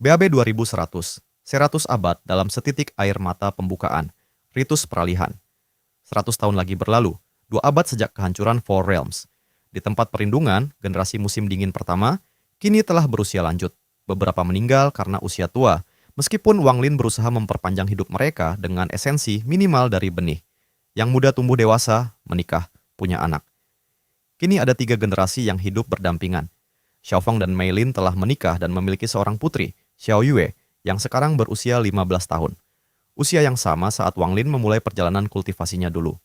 BAB 2100, 100 abad dalam setitik air mata pembukaan, ritus peralihan. 100 tahun lagi berlalu, 2 abad sejak kehancuran Four Realms. Di tempat perlindungan, generasi musim dingin pertama, kini telah berusia lanjut. Beberapa meninggal karena usia tua, meskipun Wang Lin berusaha memperpanjang hidup mereka dengan esensi minimal dari benih. Yang muda tumbuh dewasa, menikah, punya anak. Kini ada 3 generasi yang hidup berdampingan. Xiaofeng dan Mei Lin telah menikah dan memiliki seorang putri, Xiao Yue, yang sekarang berusia 15 tahun. Usia yang sama saat Wang Lin memulai perjalanan kultivasinya dulu.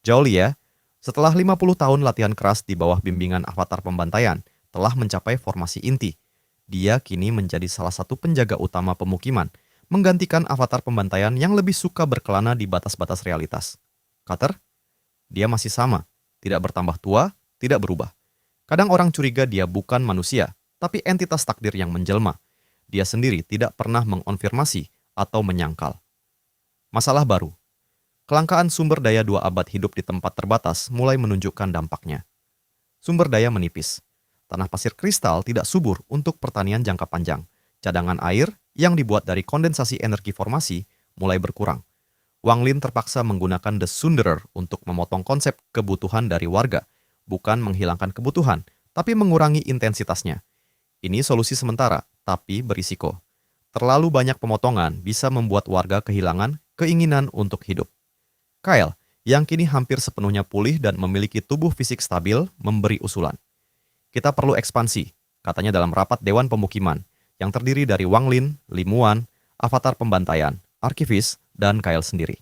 Zhao Liye, setelah 50 tahun latihan keras di bawah bimbingan avatar pembantaian, telah mencapai formasi inti. Dia kini menjadi salah satu penjaga utama pemukiman, menggantikan avatar pembantaian yang lebih suka berkelana di batas-batas realitas. Cutter, dia masih sama, tidak bertambah tua, tidak berubah. Kadang orang curiga dia bukan manusia, tapi entitas takdir yang menjelma. Dia sendiri tidak pernah mengonfirmasi atau menyangkal. Masalah baru. Kelangkaan sumber daya 2 abad hidup di tempat terbatas mulai menunjukkan dampaknya. Sumber daya menipis. Tanah pasir kristal tidak subur untuk pertanian jangka panjang. Cadangan air yang dibuat dari kondensasi energi formasi mulai berkurang. Wang Lin terpaksa menggunakan The Sunderer untuk memotong konsep kebutuhan dari warga, bukan menghilangkan kebutuhan, tapi mengurangi intensitasnya. Ini solusi sementara, tapi berisiko. Terlalu banyak pemotongan bisa membuat warga kehilangan keinginan untuk hidup. Kyle, yang kini hampir sepenuhnya pulih dan memiliki tubuh fisik stabil, memberi usulan. Kita perlu ekspansi, katanya dalam rapat Dewan Pemukiman, yang terdiri dari Wang Lin, Limuan, avatar pembantaian, arkivis, dan Kyle sendiri.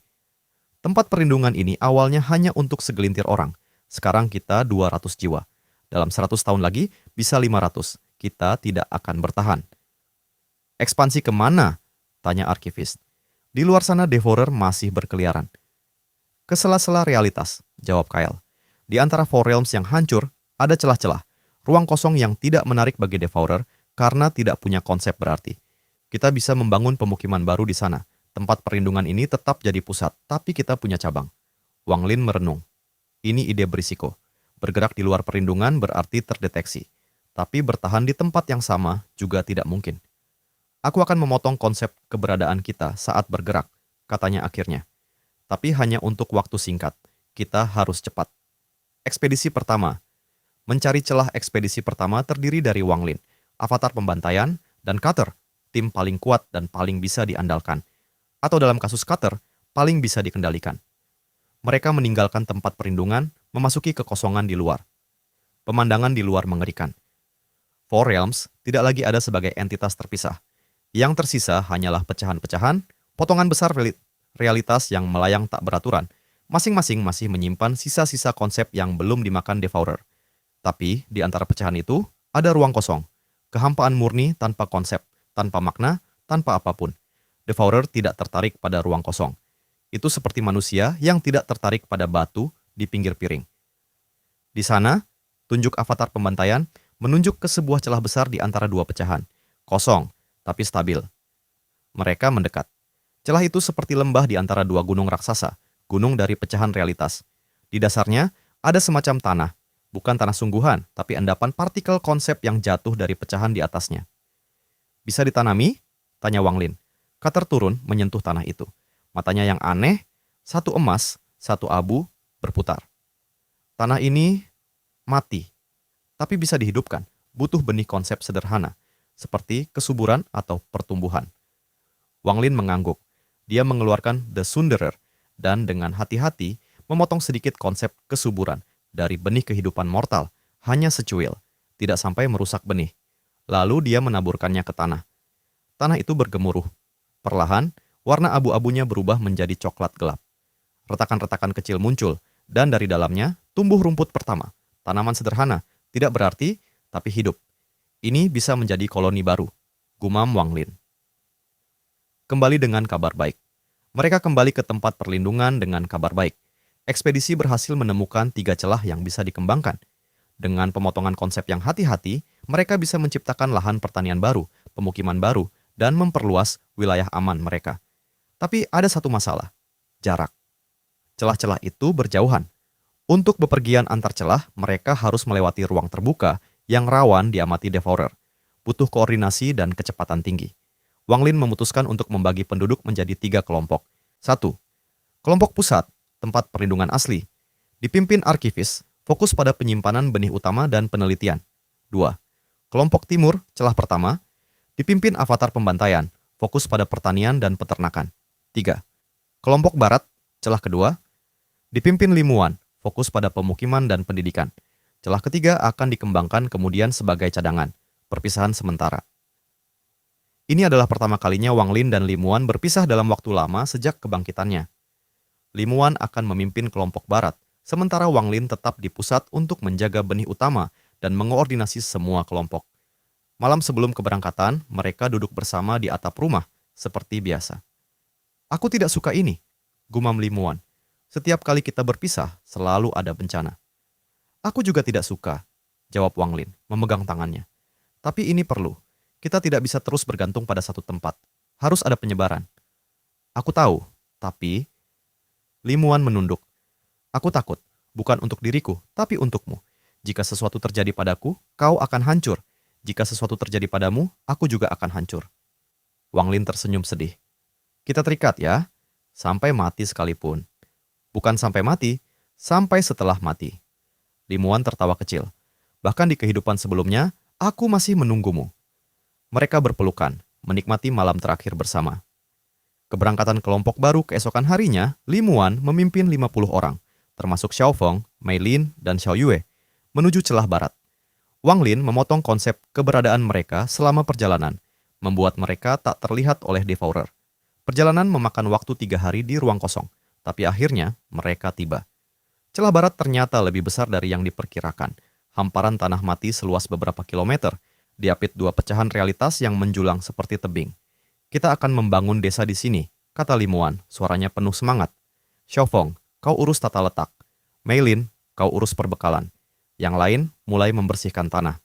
Tempat perlindungan ini awalnya hanya untuk segelintir orang. Sekarang kita 200 jiwa. Dalam 100 tahun lagi, bisa 500. Kita tidak akan bertahan. Ekspansi kemana? Tanya arkivis. Di luar sana Devourer masih berkeliaran. Ke sela-sela realitas, jawab Kyle. Di antara Four Realms yang hancur, ada celah-celah. Ruang kosong yang tidak menarik bagi Devourer karena tidak punya konsep berarti. Kita bisa membangun pemukiman baru di sana. Tempat perlindungan ini tetap jadi pusat, tapi kita punya cabang. Wang Lin merenung. Ini ide berisiko. Bergerak di luar perlindungan berarti terdeteksi. Tapi bertahan di tempat yang sama juga tidak mungkin. Aku akan memotong konsep keberadaan kita saat bergerak, katanya akhirnya. Tapi hanya untuk waktu singkat. Kita harus cepat. Ekspedisi pertama. Mencari celah ekspedisi pertama terdiri dari Wang Lin, avatar pembantaian, dan Cutter, tim paling kuat dan paling bisa diandalkan. Atau dalam kasus Cutter, paling bisa dikendalikan. Mereka meninggalkan tempat perlindungan, memasuki kekosongan di luar. Pemandangan di luar mengerikan. Four Realms tidak lagi ada sebagai entitas terpisah. Yang tersisa hanyalah pecahan-pecahan, potongan besar realitas yang melayang tak beraturan. Masing-masing masih menyimpan sisa-sisa konsep yang belum dimakan Devourer. Tapi di antara pecahan itu, ada ruang kosong. Kehampaan murni tanpa konsep, tanpa makna, tanpa apapun. Devourer tidak tertarik pada ruang kosong. Itu seperti manusia yang tidak tertarik pada batu di pinggir piring. Di sana, tunjuk avatar pembantaian menunjuk ke sebuah celah besar di antara 2 pecahan. Kosong, tapi stabil. Mereka mendekat. Celah itu seperti lembah di antara 2 gunung raksasa, gunung dari pecahan realitas. Di dasarnya, ada semacam tanah. Bukan tanah sungguhan, tapi endapan partikel konsep yang jatuh dari pecahan di atasnya. Bisa ditanami? Tanya Wang Lin. Cutter turun menyentuh tanah itu. Matanya yang aneh, satu emas, satu abu, berputar. Tanah ini mati, tapi bisa dihidupkan. Butuh benih konsep sederhana, seperti kesuburan atau pertumbuhan. Wang Lin mengangguk. Dia mengeluarkan The Sunderer dan dengan hati-hati memotong sedikit konsep kesuburan dari benih kehidupan mortal, hanya secuil, tidak sampai merusak benih. Lalu dia menaburkannya ke tanah. Tanah itu bergemuruh. Perlahan, warna abu-abunya berubah menjadi coklat gelap. Retakan-retakan kecil muncul, dan dari dalamnya tumbuh rumput pertama. Tanaman sederhana, tidak berarti, tapi hidup. Ini bisa menjadi koloni baru, gumam Wang Lin. Kembali dengan kabar baik. Mereka kembali ke tempat perlindungan dengan kabar baik. Ekspedisi berhasil menemukan 3 celah yang bisa dikembangkan. Dengan pemotongan konsep yang hati-hati, mereka bisa menciptakan lahan pertanian baru, pemukiman baru, dan memperluas wilayah aman mereka. Tapi ada satu masalah, jarak. Celah-celah itu berjauhan. Untuk bepergian antar celah, mereka harus melewati ruang terbuka yang rawan diamati Devourer. Butuh koordinasi dan kecepatan tinggi. Wang Lin memutuskan untuk membagi penduduk menjadi 3 kelompok. 1. Kelompok pusat, tempat perlindungan asli. Dipimpin arkivis, fokus pada penyimpanan benih utama dan penelitian. 2. Kelompok timur, celah pertama, dipimpin avatar pembantaian, fokus pada pertanian dan peternakan. 3. Kelompok barat, celah kedua, dipimpin limuan, fokus pada pemukiman dan pendidikan. Celah ketiga akan dikembangkan kemudian sebagai cadangan, perpisahan sementara. Ini adalah pertama kalinya Wang Lin dan Limuan berpisah dalam waktu lama sejak kebangkitannya. Limuan akan memimpin kelompok barat, sementara Wang Lin tetap di pusat untuk menjaga benih utama dan mengoordinasi semua kelompok. Malam sebelum keberangkatan, mereka duduk bersama di atap rumah, seperti biasa. Aku tidak suka ini, gumam Limuan. Setiap kali kita berpisah, selalu ada bencana. Aku juga tidak suka, jawab Wang Lin, memegang tangannya. Tapi ini perlu. Kita tidak bisa terus bergantung pada satu tempat. Harus ada penyebaran. Aku tahu, tapi... Limuan menunduk. Aku takut, bukan untuk diriku, tapi untukmu. Jika sesuatu terjadi padaku, kau akan hancur. Jika sesuatu terjadi padamu, aku juga akan hancur. Wang Lin tersenyum sedih. Kita terikat ya, sampai mati sekalipun. Bukan sampai mati, sampai setelah mati. Limuan tertawa kecil. Bahkan di kehidupan sebelumnya, aku masih menunggumu. Mereka berpelukan, menikmati malam terakhir bersama. Keberangkatan kelompok baru keesokan harinya, Limuan memimpin 50 orang, termasuk Xiao Feng, Mei Lin, dan Xiao Yue, menuju celah barat. Wang Lin memotong konsep keberadaan mereka selama perjalanan, membuat mereka tak terlihat oleh Devourer. Perjalanan memakan waktu 3 hari di ruang kosong, tapi akhirnya mereka tiba. Celah barat ternyata lebih besar dari yang diperkirakan. Hamparan tanah mati seluas beberapa kilometer, diapit 2 pecahan realitas yang menjulang seperti tebing. Kita akan membangun desa di sini, kata Limuan, suaranya penuh semangat. Xiao Feng, kau urus tata letak. Mei Lin, kau urus perbekalan. Yang lain mulai membersihkan tanah.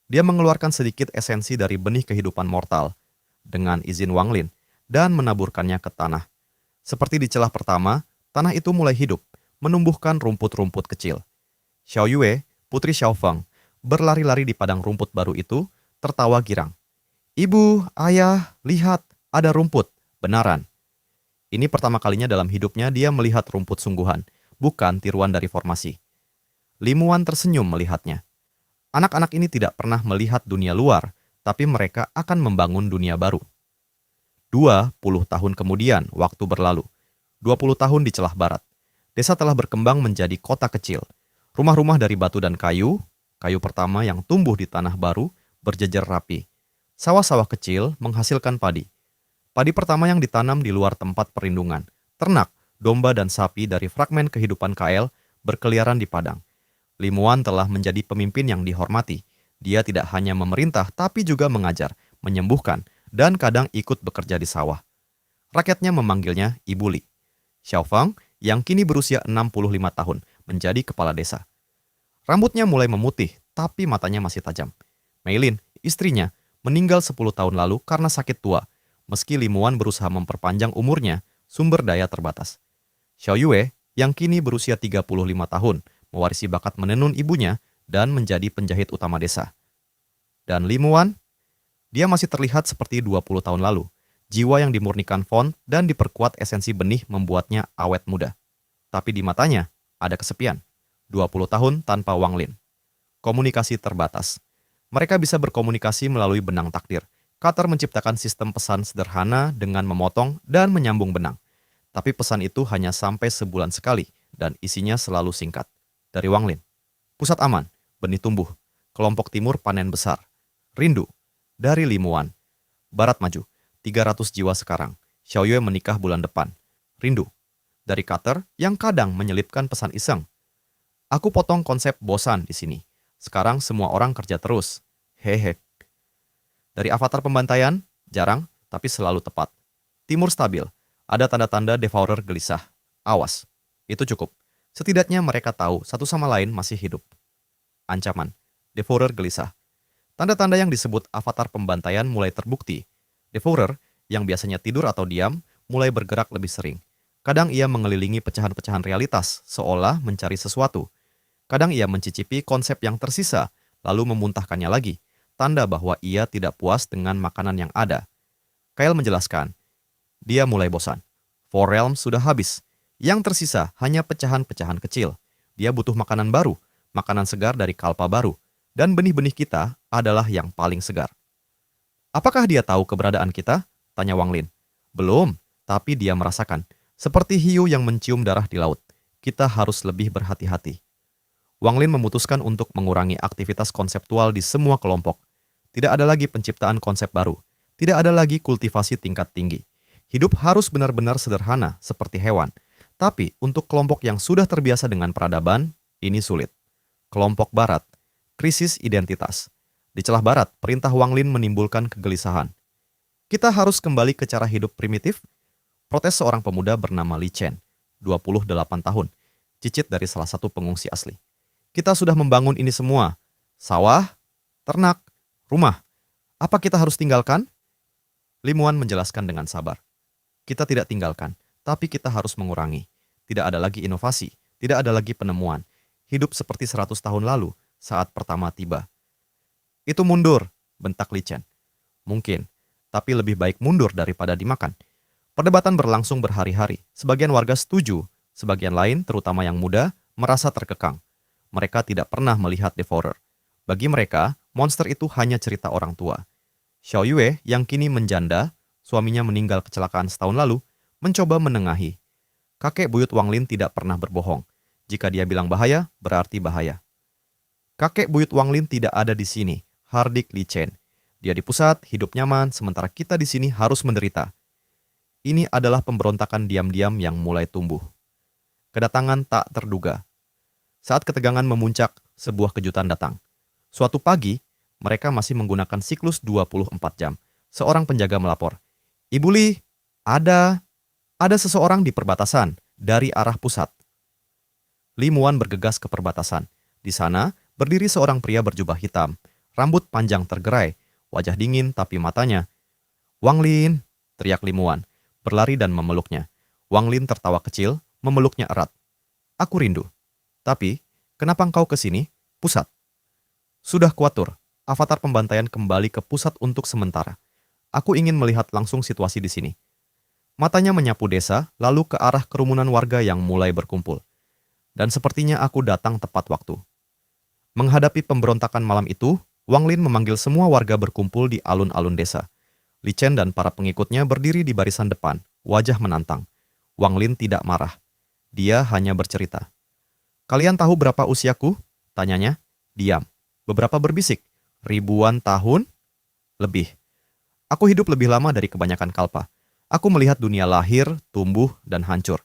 Dia mengeluarkan sedikit esensi dari benih kehidupan mortal, dengan izin Wang Lin, dan menaburkannya ke tanah. Seperti di celah pertama, tanah itu mulai hidup, menumbuhkan rumput-rumput kecil. Xiao Yue, putri Xiao Feng, berlari-lari di padang rumput baru itu, tertawa girang. Ibu, ayah, lihat, ada rumput, benaran. Ini pertama kalinya dalam hidupnya dia melihat rumput sungguhan, bukan tiruan dari formasi. Limuan tersenyum melihatnya. Anak-anak ini tidak pernah melihat dunia luar, tapi mereka akan membangun dunia baru. 20 tahun kemudian, waktu berlalu. 20 tahun di celah barat. Desa telah berkembang menjadi kota kecil. Rumah-rumah dari batu dan kayu, kayu pertama yang tumbuh di tanah baru, berjejer rapi. Sawah-sawah kecil menghasilkan padi. Padi pertama yang ditanam di luar tempat perlindungan. Ternak, domba dan sapi dari fragmen kehidupan KL berkeliaran di padang. Limuan telah menjadi pemimpin yang dihormati. Dia tidak hanya memerintah tapi juga mengajar, menyembuhkan, dan kadang ikut bekerja di sawah. Rakyatnya memanggilnya Ibu Li. Xiao Feng, yang kini berusia 65 tahun, menjadi kepala desa. Rambutnya mulai memutih, tapi matanya masih tajam. Mei Lin, istrinya, meninggal 10 tahun lalu karena sakit tua. Meski Limuan berusaha memperpanjang umurnya, sumber daya terbatas. Xiao Yue, yang kini berusia 35 tahun, mewarisi bakat menenun ibunya dan menjadi penjahit utama desa. Dan Limuan, dia masih terlihat seperti 20 tahun lalu. Jiwa yang dimurnikan font dan diperkuat esensi benih membuatnya awet muda. Tapi di matanya ada kesepian. 20 tahun tanpa Wang Lin. Komunikasi terbatas. Mereka bisa berkomunikasi melalui benang takdir. Carter menciptakan sistem pesan sederhana dengan memotong dan menyambung benang. Tapi pesan itu hanya sampai sebulan sekali dan isinya selalu singkat. Dari Wang Lin. Pusat aman, benih tumbuh. Kelompok timur panen besar. Rindu. Dari Limuan. Barat maju. 300 jiwa sekarang. Xiao Yue menikah bulan depan. Rindu. Dari Carter yang kadang menyelipkan pesan iseng. Aku potong konsep bosan di sini. Sekarang semua orang kerja terus. Hehe. Dari avatar pembantaian, jarang, tapi selalu tepat. Timur stabil. Ada tanda-tanda Devourer gelisah. Awas. Itu cukup. Setidaknya mereka tahu satu sama lain masih hidup. Ancaman. Devourer gelisah. Tanda-tanda yang disebut avatar pembantaian mulai terbukti. Devourer, yang biasanya tidur atau diam, mulai bergerak lebih sering. Kadang ia mengelilingi pecahan-pecahan realitas, seolah mencari sesuatu. Kadang ia mencicipi konsep yang tersisa, lalu memuntahkannya lagi, tanda bahwa ia tidak puas dengan makanan yang ada. Kyle menjelaskan, dia mulai bosan. Four Realms sudah habis. Yang tersisa hanya pecahan-pecahan kecil. Dia butuh makanan baru, makanan segar dari kalpa baru. Dan benih-benih kita adalah yang paling segar. Apakah dia tahu keberadaan kita? Tanya Wang Lin. Belum, tapi dia merasakan. Seperti hiu yang mencium darah di laut. Kita harus lebih berhati-hati. Wang Lin memutuskan untuk mengurangi aktivitas konseptual di semua kelompok. Tidak ada lagi penciptaan konsep baru. Tidak ada lagi kultivasi tingkat tinggi. Hidup harus benar-benar sederhana seperti hewan. Tapi untuk kelompok yang sudah terbiasa dengan peradaban, ini sulit. Kelompok Barat, krisis identitas. Di celah Barat, perintah Wang Lin menimbulkan kegelisahan. Kita harus kembali ke cara hidup primitif? Protes seorang pemuda bernama Li Chen, 28 tahun, cicit dari salah satu pengungsi asli. Kita sudah membangun ini semua. Sawah, ternak, rumah. Apa kita harus tinggalkan? Li Muan menjelaskan dengan sabar. Kita tidak tinggalkan, tapi kita harus mengurangi. Tidak ada lagi inovasi, tidak ada lagi penemuan. Hidup seperti 100 tahun lalu saat pertama tiba. Itu mundur, bentak Li Chen. Mungkin, tapi lebih baik mundur daripada dimakan. Perdebatan berlangsung berhari-hari. Sebagian warga setuju, sebagian lain, terutama yang muda, merasa terkekang. Mereka tidak pernah melihat Devourer. Bagi mereka, monster itu hanya cerita orang tua. Xiao Yue yang kini menjanda, suaminya meninggal kecelakaan setahun lalu, mencoba menengahi. Kakek buyut Wang Lin tidak pernah berbohong. Jika dia bilang bahaya, berarti bahaya. Kakek buyut Wang Lin tidak ada di sini, hardik Li Chen. Dia di pusat, hidup nyaman, sementara kita di sini harus menderita. Ini adalah pemberontakan diam-diam yang mulai tumbuh. Kedatangan tak terduga. Saat ketegangan memuncak, sebuah kejutan datang. Suatu pagi, mereka masih menggunakan siklus 24 jam. Seorang penjaga melapor. Ibu Li, ada seseorang di perbatasan, dari arah pusat. Li Muan bergegas ke perbatasan. Di sana, berdiri seorang pria berjubah hitam. Rambut panjang tergerai, wajah dingin tapi matanya. Wang Lin, teriak Li Muan, berlari dan memeluknya. Wang Lin tertawa kecil, memeluknya erat. Aku rindu. Tapi, kenapa engkau ke sini? Pusat. Sudah kuatur, avatar pembantaian kembali ke pusat untuk sementara. Aku ingin melihat langsung situasi di sini. Matanya menyapu desa, lalu ke arah kerumunan warga yang mulai berkumpul. Dan sepertinya aku datang tepat waktu. Menghadapi pemberontakan malam itu, Wang Lin memanggil semua warga berkumpul di alun-alun desa. Li Chen dan para pengikutnya berdiri di barisan depan, wajah menantang. Wang Lin tidak marah. Dia hanya bercerita. Kalian tahu berapa usiaku? Tanyanya. Diam. Beberapa berbisik. Ribuan tahun? Lebih. Aku hidup lebih lama dari kebanyakan kalpa. Aku melihat dunia lahir, tumbuh, dan hancur.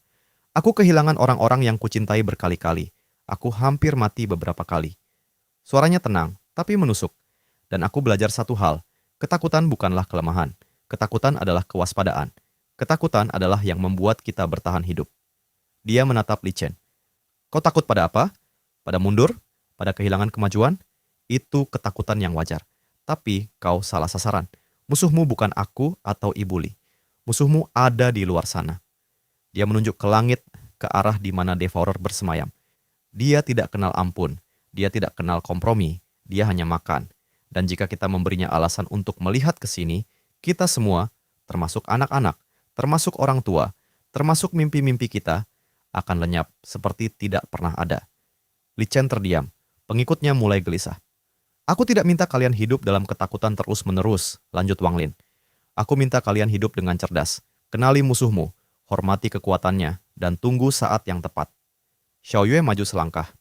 Aku kehilangan orang-orang yang kucintai berkali-kali. Aku hampir mati beberapa kali. Suaranya tenang, tapi menusuk. Dan aku belajar satu hal. Ketakutan bukanlah kelemahan. Ketakutan adalah kewaspadaan. Ketakutan adalah yang membuat kita bertahan hidup. Dia menatap Li Chen. Kau takut pada apa? Pada mundur? Pada kehilangan kemajuan? Itu ketakutan yang wajar. Tapi kau salah sasaran. Musuhmu bukan aku atau Ibu Li. Musuhmu ada di luar sana. Dia menunjuk ke langit, ke arah di mana Devourer bersemayam. Dia tidak kenal ampun. Dia tidak kenal kompromi. Dia hanya makan. Dan jika kita memberinya alasan untuk melihat ke sini, kita semua, termasuk anak-anak, termasuk orang tua, termasuk mimpi-mimpi kita, akan lenyap seperti tidak pernah ada. Li Chen terdiam. Pengikutnya mulai gelisah. Aku tidak minta kalian hidup dalam ketakutan terus-menerus, lanjut Wang Lin. Aku minta kalian hidup dengan cerdas. Kenali musuhmu, hormati kekuatannya, dan tunggu saat yang tepat. Xiao Yue maju selangkah.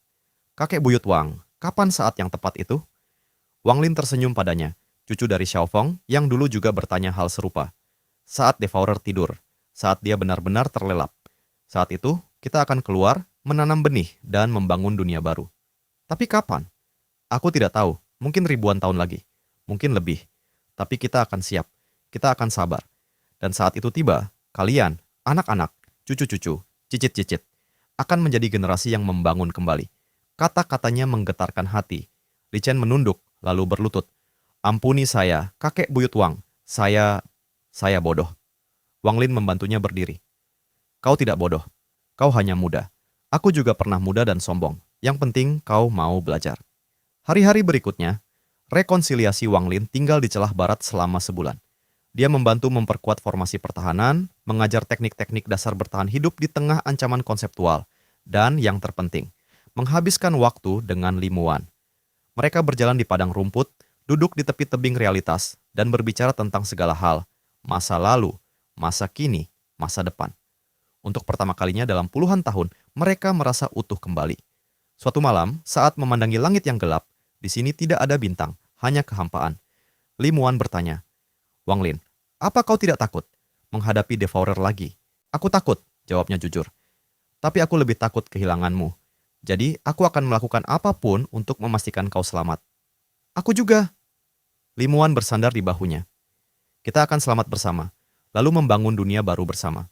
Kakek buyut Wang, kapan saat yang tepat itu? Wang Lin tersenyum padanya, cucu dari Xiao Feng yang dulu juga bertanya hal serupa. Saat Devourer tidur, saat dia benar-benar terlelap. Saat itu, kita akan keluar, menanam benih, dan membangun dunia baru. Tapi kapan? Aku tidak tahu. Mungkin ribuan tahun lagi, mungkin lebih. Tapi kita akan siap, kita akan sabar. Dan saat itu tiba, kalian, anak-anak, cucu-cucu, cicit-cicit, akan menjadi generasi yang membangun kembali. Kata-katanya menggetarkan hati. Li Chen menunduk, lalu berlutut. Ampuni saya, kakek buyut Wang. Saya bodoh. Wang Lin membantunya berdiri. Kau tidak bodoh. Kau hanya muda. Aku juga pernah muda dan sombong. Yang penting kau mau belajar. Hari-hari berikutnya, rekonsiliasi Wang Lin tinggal di celah barat selama sebulan. Dia membantu memperkuat formasi pertahanan, mengajar teknik-teknik dasar bertahan hidup di tengah ancaman konseptual, dan yang terpenting, menghabiskan waktu dengan Limuan. Mereka berjalan di padang rumput, duduk di tepi tebing realitas, dan berbicara tentang segala hal, masa lalu, masa kini, masa depan. Untuk pertama kalinya dalam puluhan tahun, mereka merasa utuh kembali. Suatu malam, saat memandangi langit yang gelap, di sini tidak ada bintang, hanya kehampaan. Limuan bertanya, "Wang Lin, apa kau tidak takut menghadapi Devourer lagi?" "Aku takut," jawabnya jujur. "Tapi aku lebih takut kehilanganmu. Jadi, aku akan melakukan apapun untuk memastikan kau selamat." "Aku juga." Limuan bersandar di bahunya. "Kita akan selamat bersama, lalu membangun dunia baru bersama."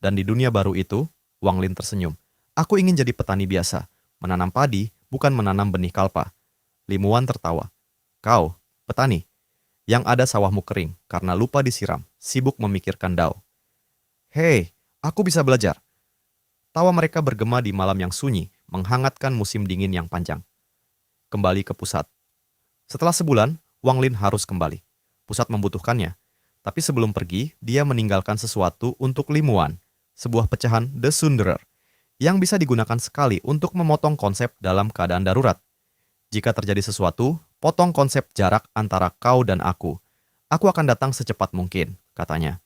Dan di dunia baru itu, Wang Lin tersenyum. "Aku ingin jadi petani biasa, menanam padi, bukan menanam benih kalpa." Limuan tertawa. "Kau, petani, yang ada sawahmu kering karena lupa disiram, sibuk memikirkan dao." "Hei, aku bisa belajar." Tawa mereka bergema di malam yang sunyi, menghangatkan musim dingin yang panjang. Kembali ke pusat. Setelah sebulan, Wang Lin harus kembali. Pusat membutuhkannya. Tapi sebelum pergi, dia meninggalkan sesuatu untuk Limuan, sebuah pecahan The Sunderer, yang bisa digunakan sekali untuk memotong konsep dalam keadaan darurat. "Jika terjadi sesuatu, potong konsep jarak antara kau dan aku. Aku akan datang secepat mungkin," katanya.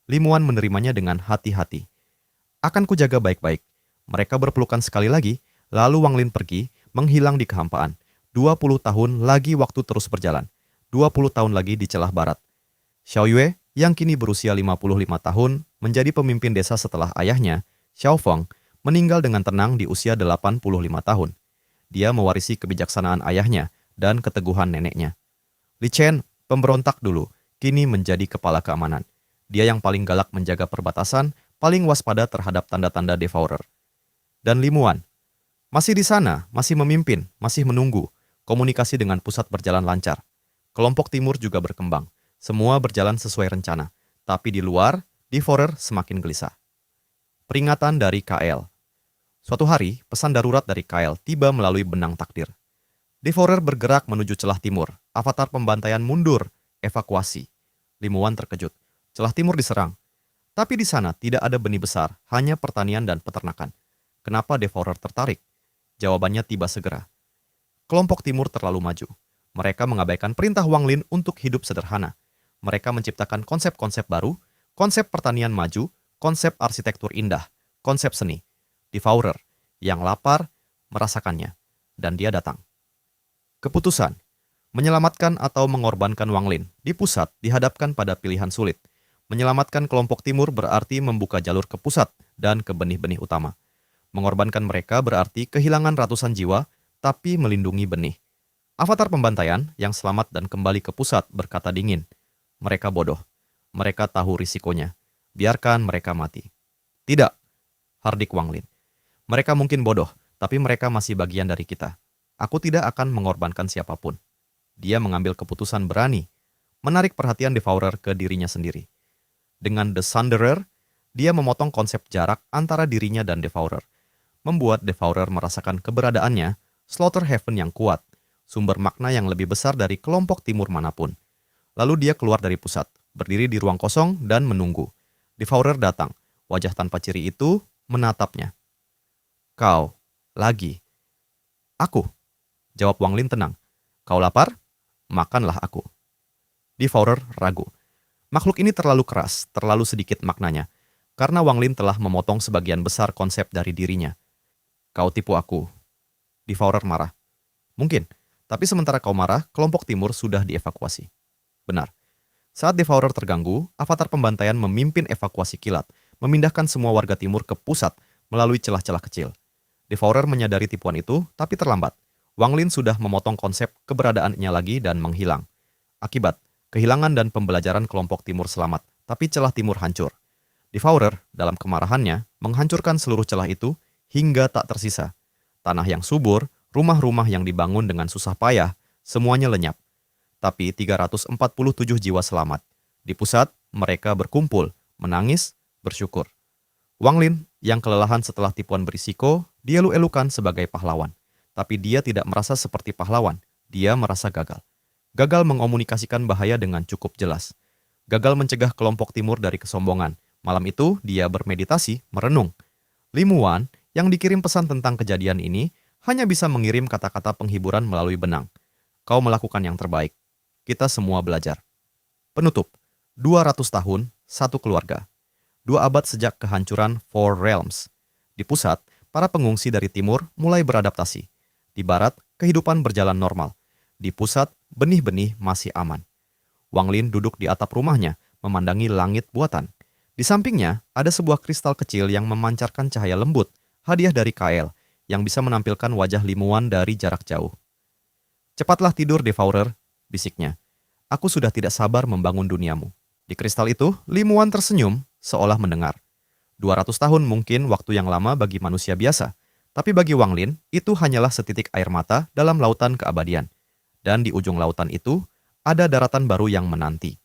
Limuan menerimanya dengan hati-hati. "Akan kujaga baik-baik." Mereka berpelukan sekali lagi, lalu Wang Lin pergi, menghilang di kehampaan. 20 tahun lagi waktu terus berjalan. 20 tahun lagi di celah barat. Xiao Yue, yang kini berusia 55 tahun, menjadi pemimpin desa setelah ayahnya, Xiao Feng, meninggal dengan tenang di usia 85 tahun. Dia mewarisi kebijaksanaan ayahnya dan keteguhan neneknya. Li Chen, pemberontak dulu, kini menjadi kepala keamanan. Dia yang paling galak menjaga perbatasan, paling waspada terhadap tanda-tanda Devourer. Dan Limuan, masih di sana, masih memimpin, masih menunggu. Komunikasi dengan pusat berjalan lancar. Kelompok timur juga berkembang. Semua berjalan sesuai rencana. Tapi di luar, Devourer semakin gelisah. Peringatan dari KL. Suatu hari, pesan darurat dari KL tiba melalui benang takdir. Devourer bergerak menuju celah timur. Avatar pembantaian mundur. Evakuasi. Limuan terkejut. Celah timur diserang. Tapi di sana tidak ada benih besar, hanya pertanian dan peternakan. Kenapa Devourer tertarik? Jawabannya tiba segera. Kelompok timur terlalu maju. Mereka mengabaikan perintah Wang Lin untuk hidup sederhana. Mereka menciptakan konsep-konsep baru, konsep pertanian maju, konsep arsitektur indah, konsep seni. Devourer, yang lapar, merasakannya. Dan dia datang. Keputusan. Menyelamatkan atau mengorbankan Wang Lin di pusat dihadapkan pada pilihan sulit. Menyelamatkan kelompok timur berarti membuka jalur ke pusat dan ke benih-benih utama. Mengorbankan mereka berarti kehilangan ratusan jiwa, tapi melindungi benih. Avatar pembantaian yang selamat dan kembali ke pusat berkata dingin, "Mereka bodoh. Mereka tahu risikonya. Biarkan mereka mati." "Tidak," hardik Wang Lin. "Mereka mungkin bodoh, tapi mereka masih bagian dari kita. Aku tidak akan mengorbankan siapapun." Dia mengambil keputusan berani, menarik perhatian Devourer ke dirinya sendiri. Dengan The Sunderer, dia memotong konsep jarak antara dirinya dan Devourer. Membuat Devourer merasakan keberadaannya, Slaughter Heaven yang kuat, sumber makna yang lebih besar dari kelompok timur manapun. Lalu dia keluar dari pusat, berdiri di ruang kosong dan menunggu. Devourer datang, wajah tanpa ciri itu menatapnya. "Kau, lagi." "Aku," jawab Wang Lin tenang. "Kau lapar? Makanlah aku." Devourer ragu. Makhluk ini terlalu keras, terlalu sedikit maknanya. Karena Wang Lin telah memotong sebagian besar konsep dari dirinya. "Kau tipu aku." Devourer marah. "Mungkin, tapi sementara kau marah, kelompok timur sudah dievakuasi." Benar. Saat Devourer terganggu, avatar pembantaian memimpin evakuasi kilat, memindahkan semua warga timur ke pusat melalui celah-celah kecil. Devourer menyadari tipuan itu, tapi terlambat. Wang Lin sudah memotong konsep keberadaannya lagi dan menghilang. Akibat, kehilangan dan pembelajaran kelompok timur selamat, tapi celah timur hancur. Devourer, dalam kemarahannya, menghancurkan seluruh celah itu hingga tak tersisa. Tanah yang subur, rumah-rumah yang dibangun dengan susah payah, semuanya lenyap. Tapi 347 jiwa selamat. Di pusat, mereka berkumpul, menangis, bersyukur. Wang Lin, yang kelelahan setelah tipuan berisiko, dielu-elukan sebagai pahlawan. Tapi dia tidak merasa seperti pahlawan, dia merasa gagal. Gagal mengomunikasikan bahaya dengan cukup jelas. gagal mencegah kelompok timur dari kesombongan. Malam itu, dia bermeditasi, merenung. Limuan, yang dikirim pesan tentang kejadian ini, hanya bisa mengirim kata-kata penghiburan melalui benang. Kau melakukan yang terbaik. Kita semua belajar. Penutup. 200 tahun, satu keluarga. 2 abad sejak kehancuran Four Realms. Di pusat, para pengungsi dari timur mulai beradaptasi. Di barat, kehidupan berjalan normal. Di pusat, benih-benih masih aman. Wang Lin duduk di atap rumahnya, memandangi langit buatan. Di sampingnya, ada sebuah kristal kecil yang memancarkan cahaya lembut, hadiah dari Kael, yang bisa menampilkan wajah Limuan dari jarak jauh. Cepatlah tidur, Devourer, bisiknya. Aku sudah tidak sabar membangun duniamu. Di kristal itu, Limuan tersenyum, seolah mendengar. 200 tahun mungkin waktu yang lama bagi manusia biasa, tapi bagi Wang Lin, itu hanyalah setitik air mata dalam lautan keabadian. Dan di ujung lautan itu, ada daratan baru yang menanti.